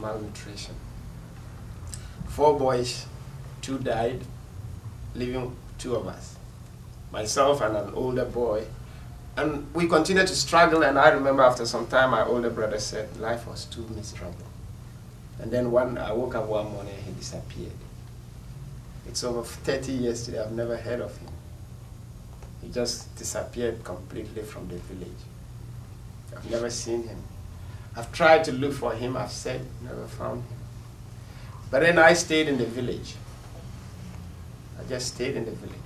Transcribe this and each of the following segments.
malnutrition. 4 boys, 2 died, leaving 2 of us, myself and an older boy. And we continued to struggle, and I remember after some time my older brother said life was too miserable. And then I woke up one morning and he disappeared. It's over 30 years today, I've never heard of him. He just disappeared completely from the village. I've never seen him. I've tried to look for him, I've said, never found him. But then I stayed in the village. I just stayed in the village.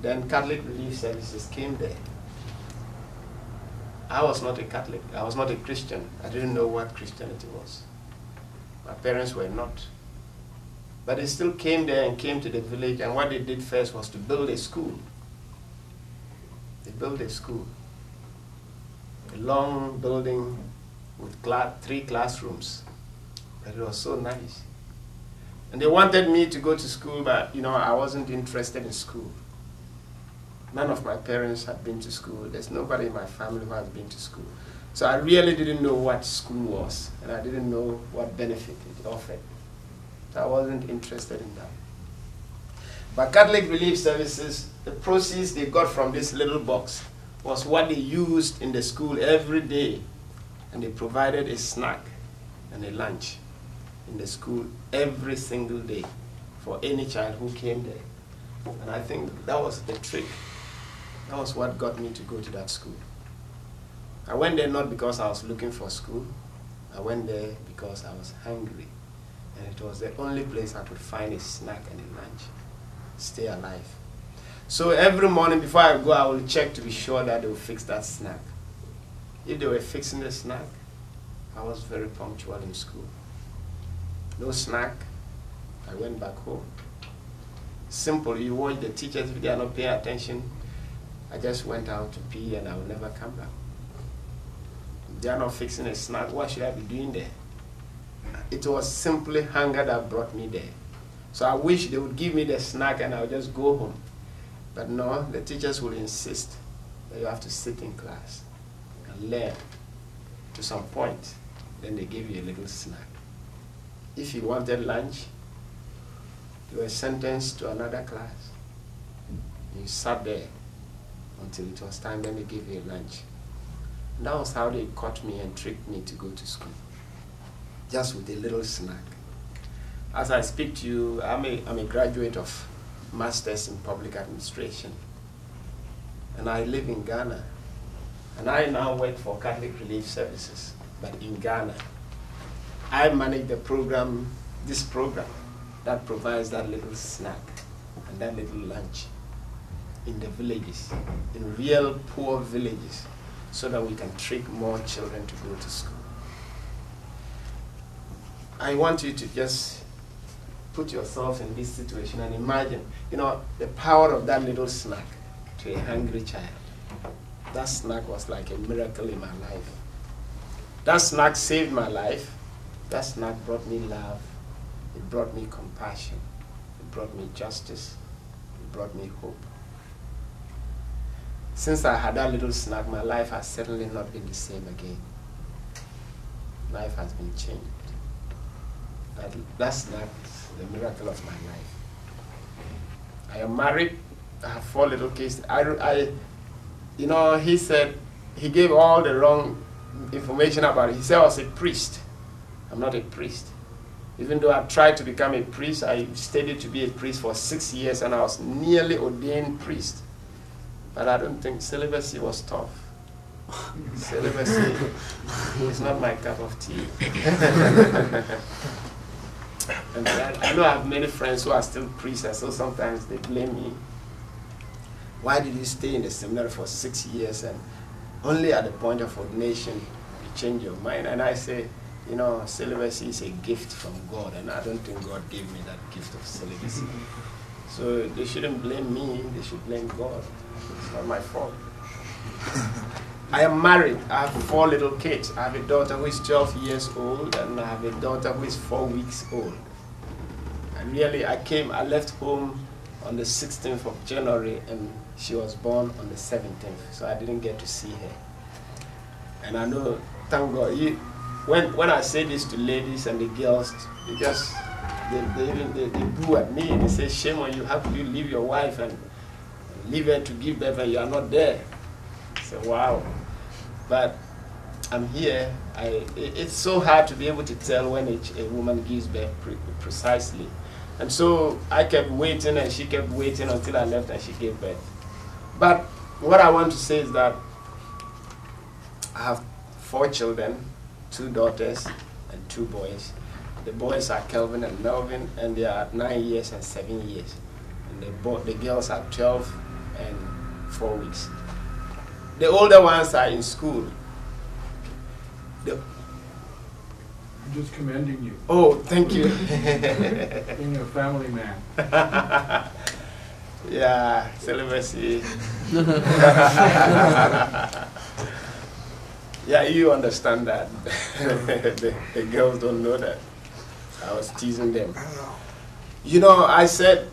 Then Catholic Relief Services came there. I was not a Catholic, I was not a Christian. I didn't know what Christianity was. My parents were not. But they still came there and came to the village, and what they did first was to build a school. They built a school. A long building with 3 classrooms. But it was so nice. And they wanted me to go to school, but I wasn't interested in school. None of my parents had been to school. There's nobody in my family who has been to school. So I really didn't know what school was, and I didn't know what benefit it offered. So I wasn't interested in that. But Catholic Relief Services, the proceeds they got from this little box was what they used in the school every day. And they provided a snack and a lunch in the school every single day for any child who came there. And I think that was the trick. That was what got me to go to that school. I went there not because I was looking for school. I went there because I was hungry. And it was the only place I could find a snack and a lunch. Stay alive. So every morning before I go, I will check to be sure that they will fix that snack. If they were fixing the snack, I was very punctual in school. No snack, I went back home. Simple, you watch the teachers, if they are not paying attention, I just went out to pee and I will never come back. If they are not fixing a snack, what should I be doing there? It was simply hunger that brought me there. So I wish they would give me the snack and I would just go home. But no, the teachers will insist that you have to sit in class and learn to some point. Then they give you a little snack. If you wanted lunch, you were sentenced to another class. You sat there until it was time, then they gave you lunch. And that was how they caught me and tricked me to go to school. Just with a little snack. As I speak to you, I'm a graduate of Masters in Public Administration. And I live in Ghana. And I now work for Catholic Relief Services, but in Ghana. I manage the program, this program, that provides that little snack and that little lunch in the villages, in real poor villages, so that we can trick more children to go to school. I want you to just put yourself in this situation and imagine, the power of that little snack to a hungry child. That snack was like a miracle in my life. That snack saved my life. That snack brought me love. It brought me compassion. It brought me justice. It brought me hope. Since I had that little snack, my life has certainly not been the same again. Life has been changed. That snack is the miracle of my life. I am married. I have 4 little kids. He said, he gave all the wrong information about it. He said I was a priest. I'm not a priest. Even though I tried to become a priest, I studied to be a priest for 6 years and I was nearly ordained priest. But I don't think celibacy was tough. Celibacy is not my cup of tea. And I know I have many friends who are still priests, and so sometimes they blame me. Why did you stay in the seminary for 6 years and only at the point of ordination you change your mind? And I say, celibacy is a gift from God, and I don't think God gave me that gift of celibacy. So they shouldn't blame me, they should blame God. It's not my fault. I am married. I have 4 little kids. I have a daughter who is 12 years old, and I have a daughter who is 4 weeks old. And really, I left home on the 16th of January, and she was born on the 17th, so I didn't get to see her. And I know, thank God, when I say this to ladies and the girls, they just they boo at me. They say, shame on you, how could you leave your wife and leave her to give birth and you are not there? I say, wow. But I'm here. It's so hard to be able to tell when a woman gives birth precisely. And so I kept waiting and she kept waiting until I left and she gave birth. But what I want to say is that I have 4 children, 2 daughters and 2 boys. The boys are Kelvin and Melvin, and they are 9 years and 7 years. And the girls are 12 and 4 weeks. The older ones are in school. I'm just commending you. Oh, thank you. Being a family man. Yeah, celibacy. Yeah, you understand that. the girls don't know that. I was teasing them. You know, I said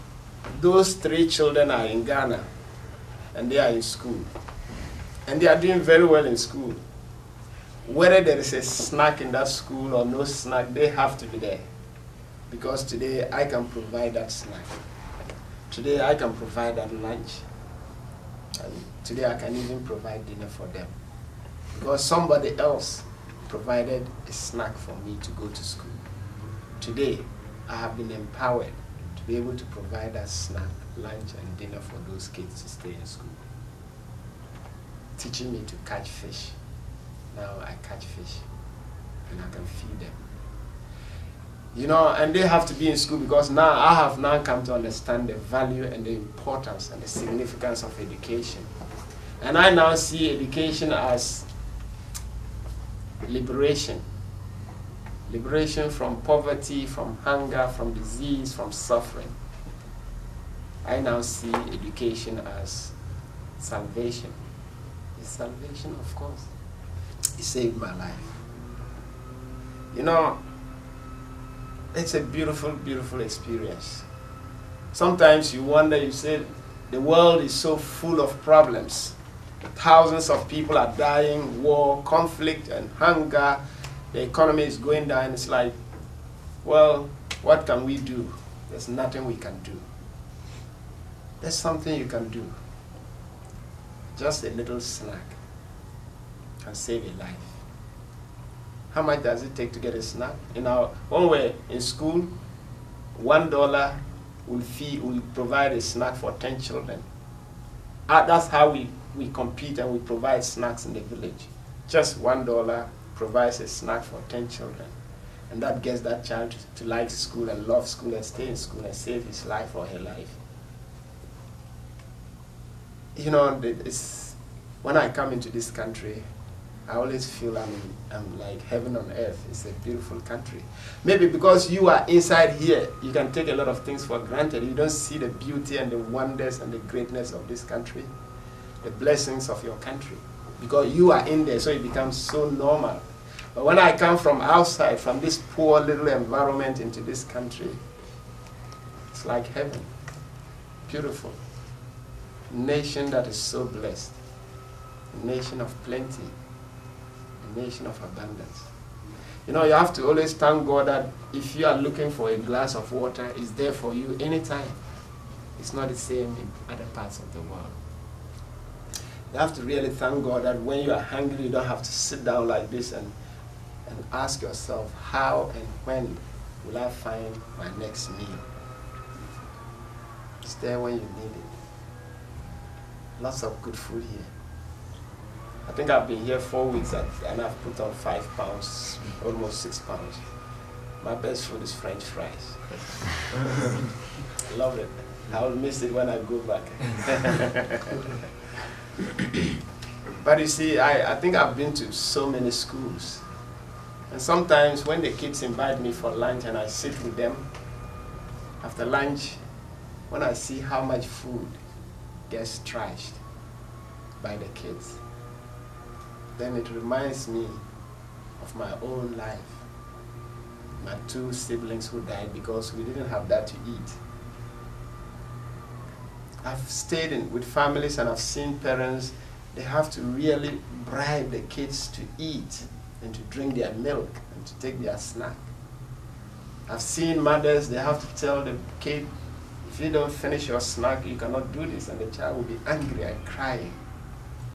those 3 children are in Ghana and they are in school. And they are doing very well in school. Whether there is a snack in that school or no snack, they have to be there. Because today I can provide that snack. Today I can provide that lunch. And today I can even provide dinner for them. Because somebody else provided a snack for me to go to school. Today I have been empowered to be able to provide that snack, lunch and dinner for those kids to stay in school. Teaching me to catch fish. Now I catch fish and I can feed them. You know, and they have to be in school because now I have now come to understand the value and the importance and the significance of education. And I now see education as liberation. Liberation from poverty, from hunger, from disease, from suffering. I now see education as salvation. It's salvation, of course. It saved my life. You know, it's a beautiful, beautiful experience. Sometimes you wonder, you say, the world is so full of problems. Thousands of people are dying, war, conflict, and hunger. The economy is going down. It's like, well, what can we do? There's nothing we can do. There's something you can do. Just a little snack can save a life. How much does it take to get a snack? When we're in school, $1 will provide a snack for 10 children. That's how we compete and we provide snacks in the village. Just $1 provides a snack for 10 children. And that gets that child to like school and love school and stay in school and save his life or her life. You know, when I come into this country, I always feel I'm like heaven on earth. It's a beautiful country. Maybe because you are inside here, you can take a lot of things for granted. You don't see the beauty and the wonders and the greatness of this country, the blessings of your country. Because you are in there, so it becomes so normal. But when I come from outside, from this poor little environment into this country, it's like heaven. Beautiful. Nation that is so blessed. A nation of plenty. A nation of abundance. You know, you have to always thank God that if you are looking for a glass of water, it's there for you anytime. It's not the same in other parts of the world. You have to really thank God that when you are hungry, you don't have to sit down like this and ask yourself, how and when will I find my next meal? It's there when you need it. Lots of good food here. I think I've been here 4 weeks and I've put on 5 pounds, almost 6 pounds. My best food is French fries. I love it. I will miss it when I go back. But you see, I think I've been to so many schools. And sometimes when the kids invite me for lunch and I sit with them, after lunch, when I see how much food gets trashed by the kids, then it reminds me of my own life. My 2 siblings who died because we didn't have that to eat. I've stayed with families and I've seen parents, they have to really bribe the kids to eat and to drink their milk and to take their snack. I've seen mothers, they have to tell the kid, if you don't finish your snack, you cannot do this, and the child will be angry and crying.